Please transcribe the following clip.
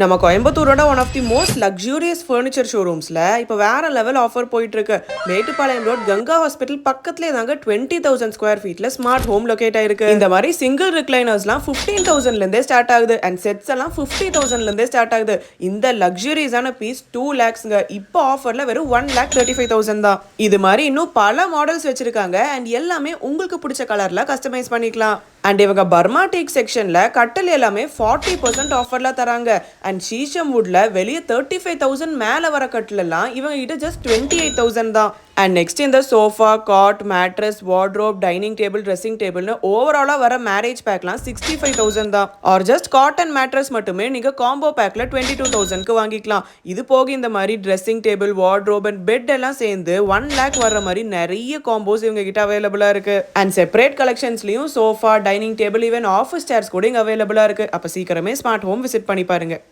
நம்ம கோயம்புத்தூரோட one of the most luxurious furniture ஷோரூம்ஸ்ல இப்போ வேற லெவல் ஆஃபர் போயிட்டு இருக்கு. மேட்டுப்பாளையம் ரோட் கங்கா ஹாஸ்பிட்டல் பக்கத்துலேயே தாங்க 20,000 ஸ்கொயர் ஃபீட்ல ஸ்மார்ட் ஹோம் லொகேட் ஆயிருக்கு. இந்த மாதிரி சிங்கிள் ரிக்ளைனர்ஸ்லாம் 15,000ல ஸ்டார்ட் ஆகுது அண்ட் செட்ஸ் எல்லாம் 50,000ல ஸ்டார்ட் ஆகுது. இந்த லக்ஸூரியஸான பீஸ் 2 lakhsங்க. இப்போ ஆஃபர்ல வெறும் 1,35,000 தான். இது மாதிரி இன்னும் பல மாடல்ஸ் வச்சிருக்காங்க அண்ட் எல்லாமே உங்களுக்கு பிடிச்ச கலர்ல கஸ்டமைஸ் பண்ணிக்கலாம். அண்ட் இவங்க பர்மா டீக் செக்ஷன்ல கட்டல் எல்லாமே 40% ஆஃபர்ல தராங்க. அண்ட் ஷீஷம் வுட்ல வெளியே 35,000 மேல வர கட்டிலெல்லாம் இவங்க கிட்ட ஜஸ்ட் 28,000 தான். அண்ட் நெக்ஸ்ட் இந்த sofa, cot, mattress, wardrobe, dining table, dressing டேபிள்னு ஓவராலாக வர மேரேஜ் பேக்லாம் 65,000 தான். ஆர் ஜஸ்ட் காட்டன் மேட்ரஸ் மட்டுமே நீங்கள் காம்போ பேக்கில் 22,000க்கு வாங்கிக்கலாம். இது போக இந்த மாதிரி dressing table, wardrobe and bed எல்லாம் சேர்ந்து 1 lakh வர மாதிரி நிறைய காம்போஸ் இவங்க கிட்ட அவைலபிளாக இருக்கு. அண்ட் செப்பரேட் கலெக்ஷன்ஸ்லையும் sofa, dining table, even office chairs கூட இங்கே அவைலபிளாக இருக்கு. அப்போ சீக்கிரமே ஸ்மார்ட் ஹோம் விசிட் பண்ணி பாருங்க.